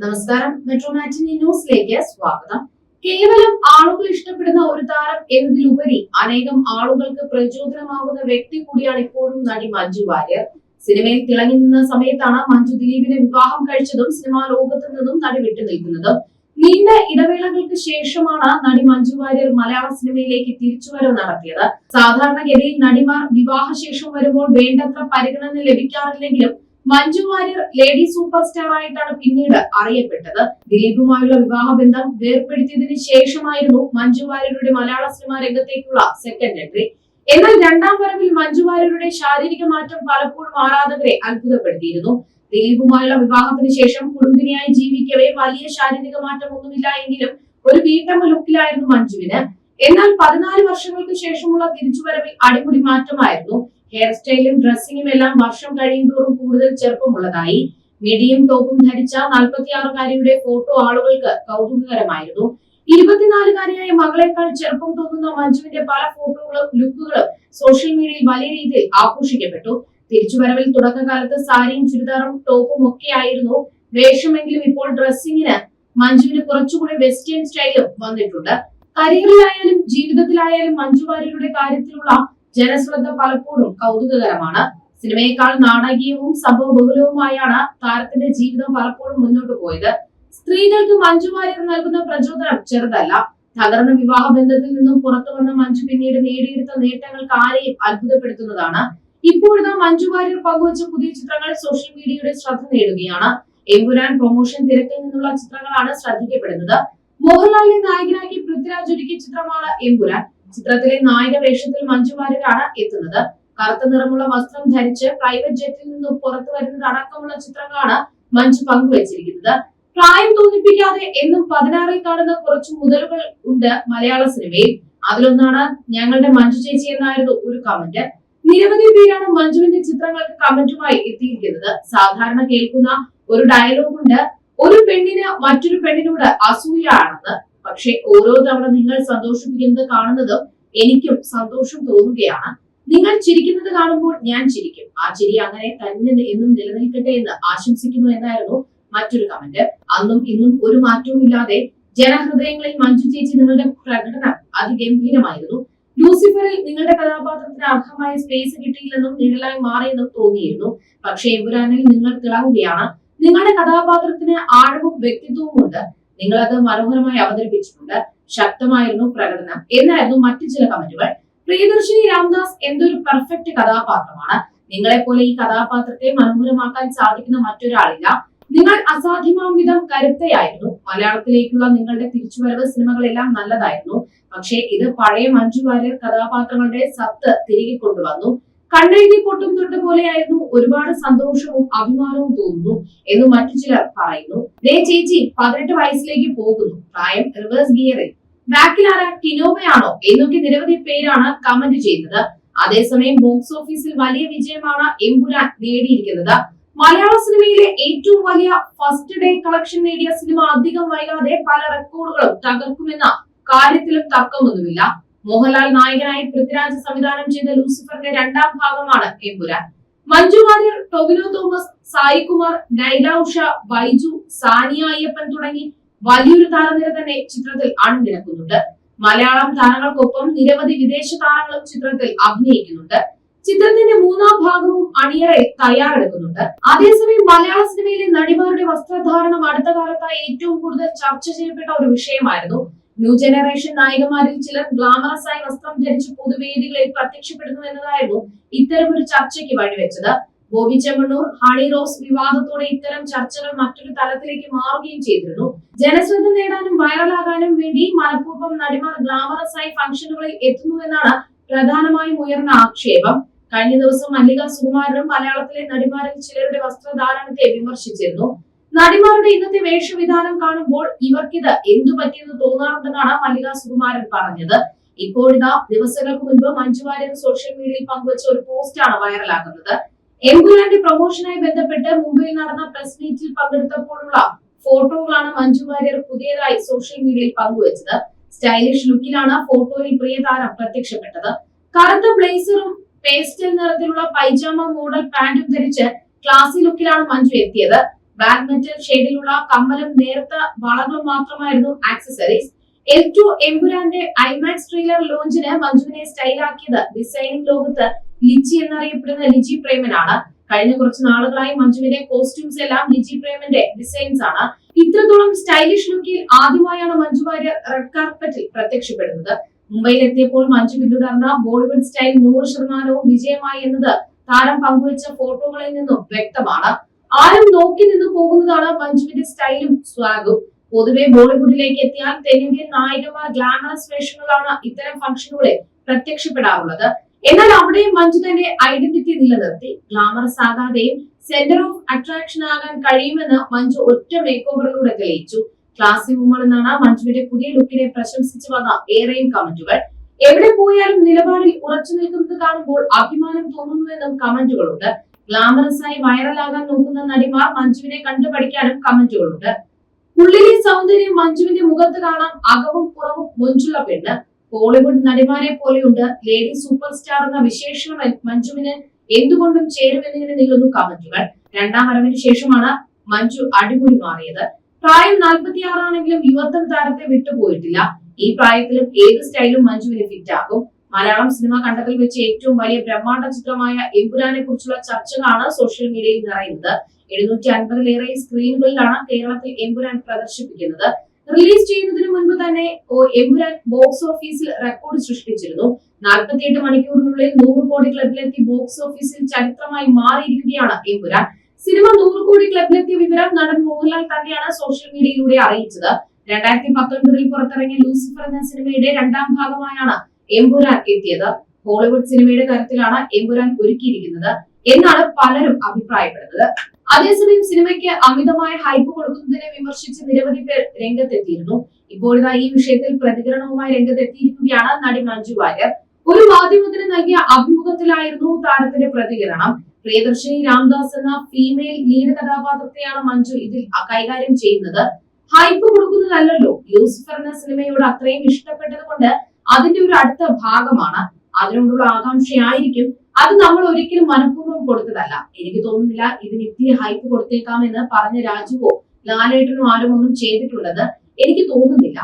നമസ്കാരം. മെട്രോ മാറ്റിനി ന്യൂസിലേക്ക് സ്വാഗതം. കേവലം ആളുകൾ ഇഷ്ടപ്പെടുന്ന ഒരു താരം എന്നതിലുപരി അനേകം ആളുകൾക്ക് പ്രചോദനമാകുന്ന വ്യക്തി കൂടിയാണ് ഇപ്പോഴും നടി മഞ്ജു വാര്യർ. സിനിമയിൽ തിളങ്ങി നിന്ന സമയത്താണ് മഞ്ജു ദിലീപിനെ വിവാഹം കഴിച്ചതും സിനിമാ ലോകത്ത് നിന്നും നടി വിട്ടുനിൽക്കുന്നതും. നീണ്ട ഇടവേളകൾക്ക് ശേഷമാണ് നടി മഞ്ജു വാര്യർ മലയാള സിനിമയിലേക്ക് തിരിച്ചുവരവ് നടത്തിയത്. സാധാരണഗതിയിൽ നടിമാർ വിവാഹശേഷം വരുമ്പോൾ വേണ്ടത്ര പരിഗണന ലഭിക്കാറില്ലെങ്കിലും Manju Warrier lady superstar ആയിട്ടാണ് പിന്നീട് അറിയപ്പെട്ടത്. ദിലീപുമായുള്ള വിവാഹബന്ധം വേർപ്പെടുത്തിയതിനു ശേഷമായിരുന്നു മഞ്ജു വാര്യരുടെ മലയാള സിനിമാ രംഗത്തേക്കുള്ള സെക്കൻഡ് എൻട്രി. എന്നാൽ രണ്ടാം വരവിൽ മഞ്ജു വാര്യരുടെ ശാരീരിക മാറ്റം പലപ്പോഴും ആരാധകരെ അത്ഭുതപ്പെടുത്തിയിരുന്നു. ദിലീപുമായുള്ള വിവാഹത്തിന് ശേഷം കുടുംബിനിയായി ജീവിക്കവേ വലിയ ശാരീരിക മാറ്റം ഒന്നുമില്ല എങ്കിലും ഒരു വീട്ടമ്മ ലുക്കിലായിരുന്നു മഞ്ജുവിന്. എന്നാൽ 14 വർഷങ്ങൾക്ക് ശേഷമുള്ള തിരിച്ചുവരവിൽ അടിമുടി മാറ്റമായിരുന്നു. ഹെയർ സ്റ്റൈലും ഡ്രസ്സിംഗും എല്ലാം വർഷം കഴിയുന്തോറും കൂടുതൽ ചെറുപ്പമുള്ളതായി. മിഡിയും ടോപ്പും ധരിച്ച 46-കാരിയുടെ ഫോട്ടോ ആളുകൾക്ക് കൗതുകകരമായിരുന്നു. 24-കാരിയായ മകളെക്കാൾ ചെറുപ്പം തോന്നുന്ന മഞ്ജുവിന്റെ പല ഫോട്ടോകളും ലുക്കുകളും സോഷ്യൽ മീഡിയയിൽ വലിയ രീതിയിൽ ആഘോഷിക്കപ്പെട്ടു. തിരിച്ചുവരവിൽ തുടക്കകാലത്ത് സാരിയും ചുരിദാറും ടോപ്പും ഒക്കെ ആയിരുന്നു വേഷമെങ്കിലും ഇപ്പോൾ ഡ്രസ്സിങ്ങിന് മഞ്ജുവിന് കുറച്ചുകൂടി വെസ്റ്റേൺ സ്റ്റൈലും വന്നിട്ടുണ്ട്. കരിയറിലായാലും ജീവിതത്തിലായാലും മഞ്ജു വാര്യരുടെ കാര്യത്തിലുള്ള ജനശ്രദ്ധ പലപ്പോഴും കൗതുകകരമാണ്. സിനിമയേക്കാൾ നാടകീയവും സംഭവബഹുലവുമായാണ് താരത്തിന്റെ ജീവിതം പലപ്പോഴും മുന്നോട്ട് പോയത്. സ്ത്രീകൾക്ക് മഞ്ജു വാര്യർ നൽകുന്ന പ്രചോദനം ചെറുതല്ല. തകർന്ന വിവാഹ ബന്ധത്തിൽ നിന്നും പുറത്തു വന്ന മഞ്ജു പിന്നീട് നേടിയെടുത്ത നേട്ടങ്ങൾക്ക് ആരെയും അത്ഭുതപ്പെടുത്തുന്നതാണ്. ഇപ്പോഴത്തെ മഞ്ജു വാര്യർ പങ്കുവച്ച പുതിയ ചിത്രങ്ങൾ സോഷ്യൽ മീഡിയയുടെ ശ്രദ്ധ നേടുകയാണ്. എമ്പുരാൻ പ്രൊമോഷൻ തിരക്കിൽ നിന്നുള്ള ചിത്രങ്ങളാണ് ശ്രദ്ധിക്കപ്പെടുന്നത്. മോഹൻലാലിനെ നായകനാക്കി പൃഥ്വിരാജ് ഒരുക്കിയ ചിത്രമാണ് എമ്പുരാൻ. ചിത്രത്തിലെ നായിക വേഷത്തിൽ മഞ്ജു വാര്യരാണ് എത്തുന്നത്. കറുത്ത നിറമുള്ള വസ്ത്രം ധരിച്ച് പ്രൈവറ്റ് ജെറ്റിൽ നിന്നും പുറത്തു വരുന്നത് അടക്കമുള്ള ചിത്രങ്ങളാണ് മഞ്ജു പങ്കുവച്ചിരിക്കുന്നത്. പ്രായം തോന്നിപ്പിക്കാതെ എന്നും 16-ൽ കാണുന്ന കുറച്ചു മുതലുകൾ ഉണ്ട് മലയാള സിനിമയിൽ. അതിലൊന്നാണ് ഞങ്ങളുടെ മഞ്ജു ചേച്ചി എന്നായിരുന്നു ഒരു കമന്റ്. നിരവധി പേരാണ് മഞ്ജുവിന്റെ ചിത്രങ്ങൾക്ക് കമന്റുമായി എത്തിയിരിക്കുന്നത്. സാധാരണ കേൾക്കുന്ന ഒരു ഡയലോഗ് ഉണ്ട്, ഒരു പെണ്ണിന് മറ്റൊരു പെണ്ണിനോട് അസൂയാണെന്ന്. പക്ഷെ ഓരോ തവണ നിങ്ങൾ സന്തോഷിപ്പിക്കുന്നത് കാണുന്നതും എനിക്കും സന്തോഷം തോന്നുകയാണ്. നിങ്ങൾ ചിരിക്കുന്നത് കാണുമ്പോൾ ഞാൻ ചിരിക്കും. ആ ചിരി അങ്ങനെ തന്നെ എന്നും നിലനിൽക്കട്ടെ എന്ന് ആശംസിക്കുന്നു എന്നായിരുന്നു മറ്റൊരു കമന്റ്. അന്നും ഇന്നും ഒരു മാറ്റവും ഇല്ലാതെ ജനഹൃദയങ്ങളിൽ മഞ്ജു ചേച്ചി നിങ്ങളുടെ പ്രകടനം അതിഗംഭീരമായിരുന്നു. ലൂസിഫറിൽ നിങ്ങളുടെ കഥാപാത്രത്തിന് അർഹമായ സ്പേസ് കിട്ടിയില്ലെന്നും നിഴലായി മാറിയെന്നും തോന്നിയിരുന്നു. പക്ഷേ എമ്പുരാനിൽ നിങ്ങൾ തിളങ്ങുകയാണ്. നിങ്ങളുടെ കഥാപാത്രത്തിന് ആഴവും വ്യക്തിത്വവും ഉണ്ട്. നിങ്ങൾ അത് മനോഹരമായി അവതരിപ്പിച്ചിട്ടുണ്ട്. ശക്തമായിരുന്നു പ്രകടനം എന്നായിരുന്നു മറ്റു ചില കമന്റുകൾ. പ്രിയദർശിനി രാംദാസ് എന്തൊരു പെർഫെക്റ്റ് കഥാപാത്രമാണ്. നിങ്ങളെപ്പോലെ ഈ കഥാപാത്രത്തെ മനോഹരമാക്കാൻ സാധിക്കുന്ന മറ്റൊരാളില്ല. നിങ്ങൾ അസാധ്യമാം വിധം കരുത്തയായിരുന്നു. മലയാളത്തിലേക്കുള്ള നിങ്ങളുടെ തിരിച്ചുവരവ് സിനിമകളെല്ലാം നല്ലതായിരുന്നു. പക്ഷേ ഇത് പഴയ മഞ്ജു വാര്യർ കഥാപാത്രങ്ങളുടെ സത്ത് തിരികെ കൊണ്ടുവന്നു. കണ്ണെഴുതി പൊട്ടും തൊട്ട് പോലെയായിരുന്നു. ഒരുപാട് സന്തോഷവും അഭിമാനവും തോന്നുന്നു എന്ന് മറ്റു ചിലർ പറയുന്നു. ദേ ചേച്ചി 18 വയസ്സിലേക്ക് പോകുന്നു. പ്രായം റിവേഴ്സ് ഗിയറിൽ. ബാക്കിലാരാ ടിനോവയാണോ എന്നൊക്കെ നിരവധി പേരാണ് കമന്റ് ചെയ്തത്. അതേസമയം ബോക്സ് ഓഫീസിൽ വലിയ വിജയമാണ് എമ്പുരാൻ നേടിയിരിക്കുന്നത്. മലയാള സിനിമയിലെ ഏറ്റവും വലിയ ഫസ്റ്റ് ഡേ കളക്ഷൻ നേടിയ സിനിമ അധികം വൈകാതെ പല റെക്കോർഡുകളും തകർക്കുമെന്ന കാര്യത്തിലും തർക്കമൊന്നുമില്ല. മോഹൻലാൽ നായകനായി പൃഥ്വിരാജ് സംവിധാനം ചെയ്ത ലൂസിഫറിന്റെ രണ്ടാം ഭാഗമാണ് എമ്പുരാൻ. മഞ്ജു വാര്യർ, ടൊവിനോ തോമസ്, സായികുമാർ, നൈല ഉഷ, ബൈജു, സാനിയ അയ്യപ്പൻ തുടങ്ങി വലിയൊരു താരനിര തന്നെ ചിത്രത്തിൽ അണിനിരക്കുന്നുണ്ട്. മലയാളം താരങ്ങൾക്കൊപ്പം നിരവധി വിദേശ താരങ്ങളും ചിത്രത്തിൽ അഭിനയിക്കുന്നുണ്ട്. ചിത്രത്തിന്റെ 3ാം ഭാഗവും അണിയറയിൽ തയ്യാറെടുക്കുന്നുണ്ട്. അതേസമയം മലയാള സിനിമയിലെ നടിമാരുടെ വസ്ത്രധാരണം അടുത്ത കാലത്തായി ഏറ്റവും കൂടുതൽ ചർച്ച ചെയ്യപ്പെട്ട ഒരു വിഷയമായിരുന്നു. ന്യൂ ജനറേഷൻ നായികമാരിൽ ചിലർ ഗ്ലാമറസ് ആയി വസ്ത്രം ധരിച്ച് പൊതുവേദികളിൽ പ്രത്യക്ഷപ്പെടുന്നു എന്നതായിരുന്നു ഇത്തരമൊരു ചർച്ചയ്ക്ക് വഴിവെച്ചത്. ബോബി ചെമ്മണ്ണൂർ, ഹണി റോസ് വിവാദത്തോടെ ഇത്തരം ചർച്ചകൾ മറ്റൊരു തലത്തിലേക്ക് മാറുകയും ചെയ്തിരുന്നു. ജനശ്രദ്ധ നേടാനും വൈറലാകാനും വേണ്ടി മനഃപൂർവ്വം നടിമാർ ഗ്ലാമറസ് ആയി ഫംഗ്ഷനുകളിൽ എത്തുന്നുവെന്നാണ് പ്രധാനമായും ഉയർന്ന ആക്ഷേപം. കഴിഞ്ഞ ദിവസം മല്ലിക സുകുമാരനും മലയാളത്തിലെ നടിമാരിൽ ചിലരുടെ വസ്ത്രധാരണത്തെ വിമർശിച്ചിരുന്നു. നടിമാരുടെ ഇന്നത്തെ വേഷവിധാനം കാണുമ്പോൾ ഇവർക്കിത് എന്തു പറ്റിയെന്ന് തോന്നാറുണ്ടെന്നാണ് മല്ലിക സുകുമാരൻ പറഞ്ഞത്. ഇപ്പോഴിതാ ദിവസങ്ങൾക്ക് മുൻപ് മഞ്ജു വാര്യർ സോഷ്യൽ മീഡിയയിൽ പങ്കുവച്ച ഒരു പോസ്റ്റാണ് വൈറലാകുന്നത്. എമ്പുരാന്റെ പ്രൊമോഷനായി ബന്ധപ്പെട്ട് മുംബൈയിൽ നടന്ന പ്രസ് മീറ്റിൽ പങ്കെടുത്തപ്പോഴുള്ള ഫോട്ടോകളാണ് മഞ്ജു വാര്യർ പുതിയതായി സോഷ്യൽ മീഡിയയിൽ പങ്കുവച്ചത്. സ്റ്റൈലിഷ് ലുക്കിലാണ് ഫോട്ടോയിൽ പ്രിയതാരം പ്രത്യക്ഷപ്പെട്ടത്. കറുത്ത ബ്ലേസറും പേസ്റ്റൽ നിറത്തിലുള്ള പൈജാമ മോഡൽ പാന്റും ധരിച്ച് ക്ലാസി ലുക്കിലാണ് മഞ്ജു എത്തിയത്. ബ്ലാക്ക് മെറ്റൽ ഷെയ്ഡിലുള്ള കമ്മലും നേർത്ത വളകളും മാത്രമായിരുന്നു ആക്സസറീസ്. L2 എമ്പുരാന്റെ ഐമാക്സ് ട്രെയിലർ ലോഞ്ചിന് മഞ്ജുവിനെ സ്റ്റൈലാക്കിയത് ഡിസൈനിങ് ലോകത്ത് ലിജി എന്നറിയപ്പെടുന്ന ലിജി പ്രേമനാണ്. കഴിഞ്ഞ കുറച്ച് നാളുകളായി മഞ്ജുവിന്റെ കോസ്റ്റ്യൂംസ് എല്ലാം ലിജി പ്രേമന്റെ ഡിസൈൻസ് ആണ്. ഇത്രത്തോളം സ്റ്റൈലിഷ് ലുക്കിൽ ആദ്യമായാണ് മഞ്ജു വാര്യർ റെഡ് കാർപ്പറ്റിൽ പ്രത്യക്ഷപ്പെടുന്നത്. മുംബൈയിൽ എത്തിയപ്പോൾ മഞ്ജു പിന്തുടർന്ന ബോളിവുഡ് സ്റ്റൈൽ 100% വിജയമായി എന്നത് താരം പങ്കുവച്ച ഫോട്ടോകളിൽ നിന്നും വ്യക്തമാണ്. ആരും നോക്കി നിന്ന് പോകുന്നതാണ് മഞ്ജുവിന്റെ സ്റ്റൈലും സ്വാഗും. പൊതുവെ ബോളിവുഡിലേക്ക് എത്തിയാൽ തെന്നിന്ത്യൻ നായികമാർ ഗ്ലാമറസ് വേഷങ്ങളാണ് ഇത്തരം ഫംഗ്ഷനുകളിൽ പ്രത്യക്ഷപ്പെടാറുള്ളത്. എന്നാൽ അവിടെയും മഞ്ജു തന്റെ ഐഡന്റിറ്റി നിലനിർത്തി. ഗ്ലാമറസ് ആകാതെയും സെന്റർ ഓഫ് അട്രാക്ഷൻ ആകാൻ കഴിയുമെന്ന് മഞ്ജു ഒറ്റ മേക്ക് ഓവറിലൂടെ തെളിയിച്ചു. ക്ലാസി വുമൺ എന്നാണ് മഞ്ജുവിന്റെ പുതിയ ലുക്കിനെ പ്രശംസിച്ചു വന്ന ഏറെയും കമന്റുകൾ. എവിടെ പോയാലും നിലപാടിൽ ഉറച്ചു നിൽക്കുന്നത് കാണുമ്പോൾ അഭിമാനം തോന്നുന്നുവെന്നും കമന്റുകളുണ്ട്. ഗ്ലാമറസ് ആയി വൈറലാകാൻ നോക്കുന്ന നടിമാർ മഞ്ജുവിനെ കണ്ടു പഠിക്കാനും കമന്റുകളുണ്ട്. ഉള്ളിലെ സൗന്ദര്യം മഞ്ജുവിന്റെ മുഖത്ത് കാണാം, അകവും പുറവും മൊഞ്ചുള്ള പെണ്ണ്. ബോളിവുഡ് നടിമാരെ പോലെയുണ്ട്, ലേഡി സൂപ്പർ സ്റ്റാർ എന്ന വിശേഷണം മഞ്ജുവിന് എന്തുകൊണ്ടും ചേരുമെന്നിങ്ങനെ നീളുന്നു കമന്റുകൾ. രണ്ടാം വരവിന് ശേഷമാണ് മഞ്ജു അടിമുടി മാറിയത്. പ്രായം 46 ആണെങ്കിലും യുവത്വം താരത്തെ വിട്ടുപോയിട്ടില്ല. ഈ പ്രായത്തിലും ഏത് സ്റ്റൈലും മഞ്ജുവിന് ഫിറ്റ് ആകും. മലയാളം സിനിമ കണ്ടതിൽ വെച്ച് ഏറ്റവും വലിയ ബ്രഹ്മാണ്ഡ ചിത്രമായ എമ്പുരാനെ കുറിച്ചുള്ള ചർച്ചകളാണ് സോഷ്യൽ മീഡിയയിൽ നിറയുന്നത്. 750-ലേറെ സ്ക്രീനുകളിലാണ് കേരളത്തിൽ എമ്പുരാൻ പ്രദർശിപ്പിക്കുന്നത്. റിലീസ് ചെയ്യുന്നതിന് മുൻപ് തന്നെ എമ്പുരാൻ ബോക്സ് ഓഫീസിൽ റെക്കോർഡ് സൃഷ്ടിച്ചിരുന്നു. 48 മണിക്കൂറിനുള്ളിൽ 100 കോടി ക്ലബിലെത്തി ബോക്സ് ഓഫീസിൽ ചരിത്രമായി മാറിയിരിക്കുകയാണ് എമ്പുരാൻ. സിനിമ 100 കോടി ക്ലബിലെത്തിയ വിവരം നടൻ മോഹൻലാൽ തന്നെയാണ് സോഷ്യൽ മീഡിയയിലൂടെ അറിയിച്ചത്. 2019 പുറത്തിറങ്ങിയ ലൂസിഫർ എന്ന സിനിമയുടെ രണ്ടാം ഭാഗമായാണ് എമ്പുരാൻ എത്തിയത്. ഹോളിവുഡ് സിനിമയുടെ തരത്തിലാണ് എമ്പുരാൻ ഒരുക്കിയിരിക്കുന്നത് എന്നാണ് പലരും അഭിപ്രായപ്പെടുന്നത്. അതേസമയം സിനിമയ്ക്ക് അമിതമായ ഹൈപ്പ് കൊടുക്കുന്നതിനെ വിമർശിച്ച് നിരവധി പേർ രംഗത്തെത്തിയിരുന്നു. ഇപ്പോഴിതാ ഈ വിഷയത്തിൽ പ്രതികരണവുമായി രംഗത്തെത്തിയിരിക്കുകയാണ് നടി മഞ്ജു വാര്യർ. ഒരു മാധ്യമത്തിന് നൽകിയ അഭിമുഖത്തിലായിരുന്നു താരത്തിന്റെ പ്രതികരണം. പ്രിയദർശിനി രാംദാസ് എന്ന ഫീമെയിൽ ലീഡ് കഥാപാത്രത്തെയാണ് മഞ്ജു ഇതിൽ കൈകാര്യം ചെയ്യുന്നത്. ഹൈപ്പ് കൊടുക്കുന്നതല്ലോ, ലൂസിഫർ എന്ന സിനിമയോട് അത്രയും ഇഷ്ടപ്പെട്ടത് കൊണ്ട് അതിന്റെ ഒരു അടുത്ത ഭാഗമാണ്, അതിനോടുള്ള ആകാംക്ഷയായിരിക്കും. അത് നമ്മൾ ഒരിക്കലും മനഃപൂർവ്വം കൊടുത്തതല്ല. എനിക്ക് തോന്നുന്നില്ല ഇതിന് ഇത്തിരി ഹൈപ്പ് കൊടുത്തേക്കാമെന്ന് പറഞ്ഞ രാജുവോ ലാലേട്ടനോ ആരും ഒന്നും ചെയ്തിട്ടുള്ളത് എനിക്ക് തോന്നുന്നില്ല.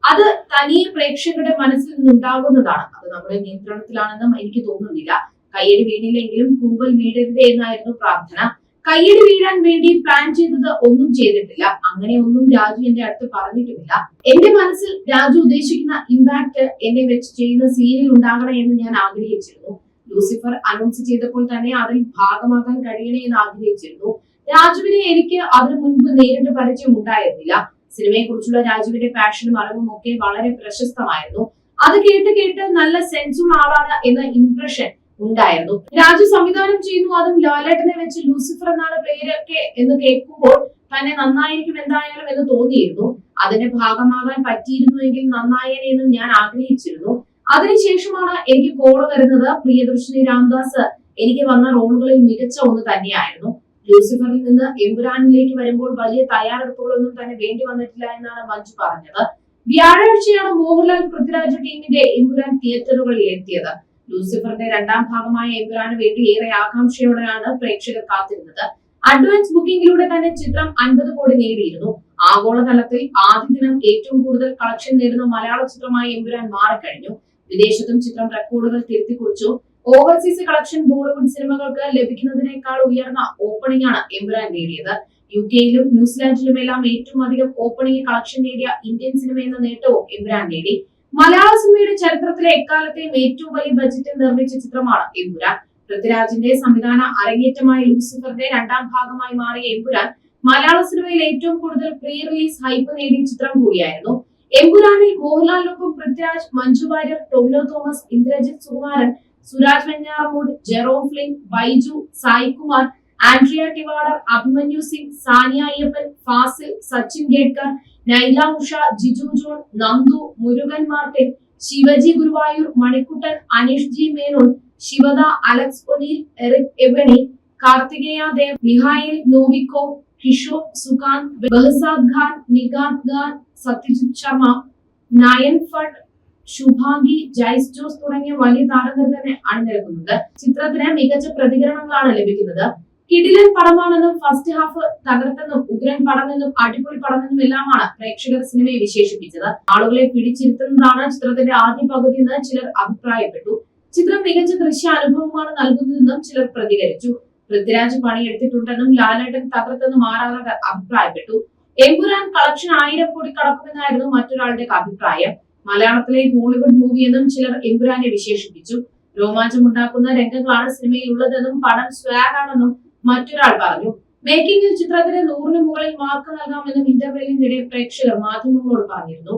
അത് തനിയെ പ്രേക്ഷകരുടെ മനസ്സിൽ നിന്നുണ്ടാകുന്നതാണ്. അത് നമ്മുടെ നിയന്ത്രണത്തിലാണെന്നും എനിക്ക് തോന്നുന്നില്ല. കയ്യടി വീണില്ലെങ്കിലും കൂവൽ വീഴരുതേ എന്നായിരുന്നു പ്രാർത്ഥന. കയ്യടി വീഴാൻ വേണ്ടി പ്ലാൻ ചെയ്തത് ഒന്നും ചെയ്തിട്ടില്ല. അങ്ങനെ ഒന്നും രാജു എന്റെ അടുത്ത് പറഞ്ഞിട്ടുമില്ല. എന്റെ മനസ്സിൽ രാജു ഉദ്ദേശിക്കുന്ന ഇമ്പാക്ട് എന്നെ വെച്ച് ചെയ്യുന്ന സീരിയൽ ഉണ്ടാകണേ എന്ന് ഞാൻ ആഗ്രഹിച്ചിരുന്നു. ലൂസിഫർ അനൗൺസ് ചെയ്തപ്പോൾ തന്നെ അതിൽ ഭാഗമാകാൻ കഴിയണേ എന്ന് ആഗ്രഹിച്ചിരുന്നു. രാജുവിനെ എനിക്ക് അതിനു മുൻപ് നേരിട്ട് പരിചയം ഉണ്ടായിരുന്നില്ല. സിനിമയെ കുറിച്ചുള്ള രാജുവിന്റെ പാഷനും അറിവും ഒക്കെ വളരെ പ്രശസ്തമായിരുന്നു. അത് കേട്ട് നല്ല സെൻസുള്ള ആളാണ് എന്ന ഇംപ്രഷൻ ഉണ്ടായിരുന്നു. രാജു സംവിധാനം ചെയ്യുന്നു, അതും ലാലേട്ടനെ വെച്ച് ലൂസിഫർ എന്നാണ് പേരൊക്കെ എന്ന് കേൾക്കുമ്പോൾ തന്നെ നന്നായിരിക്കും എന്തായാലും എന്ന് തോന്നിയിരുന്നു. അതിന്റെ ഭാഗമാകാൻ പറ്റിയിരുന്നുവെങ്കിൽ നന്നായേനെ എന്ന് ഞാൻ ആഗ്രഹിച്ചിരുന്നു. അതിനുശേഷമാണ് എനിക്ക് കോള് വരുന്നത്. പ്രിയദർശിനി രാംദാസ് എനിക്ക് വന്ന റോളുകളിൽ മികച്ച ഒന്ന് തന്നെയായിരുന്നു. ലൂസിഫറിൽ നിന്ന് എമ്പുരാനിലേക്ക് വരുമ്പോൾ വലിയ തയ്യാറെടുപ്പുകളൊന്നും തന്നെ വേണ്ടി വന്നിട്ടില്ല എന്നാണ് മഞ്ജു പറഞ്ഞത്. വ്യാഴാഴ്ചയാണ് മോഹൻലാൽ പൃഥ്വിരാജ് ടീമിന്റെ എമ്പുരാൻ തിയേറ്ററുകളിൽ എത്തിയത്. ലൂസിഫറിന്റെ രണ്ടാം ഭാഗമായ എമ്പുരാന് വേണ്ടി ഏറെ ആകാംക്ഷയോടെയാണ് പ്രേക്ഷകർ കാത്തിരുന്നത്. അഡ്വാൻസ് ബുക്കിംഗിലൂടെ തന്നെ ചിത്രം 50 കോടി നേടിയിരുന്നു. ആഗോളതലത്തിൽ ആദ്യ ദിനം ഏറ്റവും കൂടുതൽ കളക്ഷൻ നേടുന്ന മലയാള ചിത്രമായി എമ്പുരാൻ മാറിക്കഴിഞ്ഞു. വിദേശത്തും ചിത്രം റെക്കോർഡുകൾ തിരുത്തിക്കുറിച്ചു. ഓവർസീസ് കളക്ഷൻ ബോളിവുഡ് സിനിമകൾക്ക് ലഭിക്കുന്നതിനേക്കാൾ ഉയർന്ന ഓപ്പണിംഗ് ആണ് എമ്പുരാൻ നേടിയത്. UK-യിലും ന്യൂസിലാൻഡിലുമെല്ലാം ഏറ്റവും അധികം ഓപ്പണിംഗ് കളക്ഷൻ നേടിയ ഇന്ത്യൻ സിനിമ എന്ന നേട്ടവും എമ്പുരാൻ നേടി. മലയാള സിനിമയുടെ ചരിത്രത്തിലെ എക്കാലത്തെയും ഏറ്റവും വലിയ ബജറ്റിൽ നിർമ്മിച്ച ചിത്രമാണ് എമ്പുരാൻ. പൃഥ്വിരാജിന്റെ സംവിധാന അരങ്ങേറ്റമായ ലൂസിഫറിന്റെ രണ്ടാം ഭാഗമായി മാറിയ എമ്പുരാൻ മലയാള സിനിമയിൽ ഏറ്റവും കൂടുതൽ പ്രീ റിലീസ് ഹൈപ്പ് നേടിയ ചിത്രം കൂടിയായിരുന്നു. എമ്പുരാനിൽ മോഹൻലാലിനൊപ്പം Prithviraj, Manju Warrier, Tovino Thomas, Indrajith Sukumaran, Suraj Venjaramoodu, Jerome Flynn, Baiju, Saikumar, Andrea Tivadar, Abhimanyu Singh, Saniya Iyappan, Fazil, Sachin Khedekar, Naila Usha, Giju John, Nandu, Murugan Martin, Sivaji Guruvayoor, Manikuttan, Aneesh G Menon, Shivada, Alex O'Nell, Eric Ebouaney, Karthikeya Dev, Mikhail Novikov, Kishore Sukanth, Behzad Khan, Nigant Khan, Satyajit Sharma, Nayan Bhatt, Shubhangi, Jaise Jose തുടങ്ങിയ വലിയ താരങ്ങൾ തന്നെ അണിനിരക്കുന്നുണ്ട്. ചിത്രത്തിന് മികച്ച പ്രതികരണങ്ങളാണ് ലഭിക്കുന്നത്. കിടിലൻ പടമാണെന്നും ഫസ്റ്റ് ഹാഫ് തകർത്തെന്നും ഉഗ്രൻ പടമെന്നും അടിപൊളി പടമെന്നും എല്ലാമാണ് പ്രേക്ഷകർ സിനിമയെ വിശേഷിപ്പിച്ചത്. ആളുകളെ പിടിച്ചിരുത്തുന്നതാണ് ചിത്രത്തിന്റെ ആദ്യ പകുതി എന്ന് ചിലർ അഭിപ്രായപ്പെട്ടു. ചിത്രം മികച്ച ദൃശ്യാനുഭവമാണ് നൽകുന്നതെന്നും ചിലർ പ്രതികരിച്ചു. പൃഥ്വിരാജ് പണിയെടുത്തിട്ടുണ്ടെന്നും ലാലേട്ടൻ തകർത്തെന്നും ആരാധകർ അഭിപ്രായപ്പെട്ടു. എമ്പുരാൻ കളക്ഷൻ 1000 കോടി കടക്കുമെന്നായിരുന്നു മറ്റൊരാളുടെ അഭിപ്രായം. മലയാളത്തിലെ ഹോളിവുഡ് മൂവി എന്നും ചിലർ എമ്പുരാനെ വിശേഷിപ്പിച്ചു. രോമാഞ്ചമുണ്ടാക്കുന്ന രംഗങ്ങളാണ് സിനിമയിൽ ഉള്ളതെന്നും പടം സ്വാഗ് ആണെന്നും മറ്റൊരാൾ പറഞ്ഞു. മേക്കിംഗിൽ ചിത്രത്തിന് 100ന് മുകളിൽ മാർക്ക് നൽകാമെന്നും ഇന്റർവെല്ലിനിടെ പ്രേക്ഷകർ മാധ്യമങ്ങളോട് പറഞ്ഞിരുന്നു.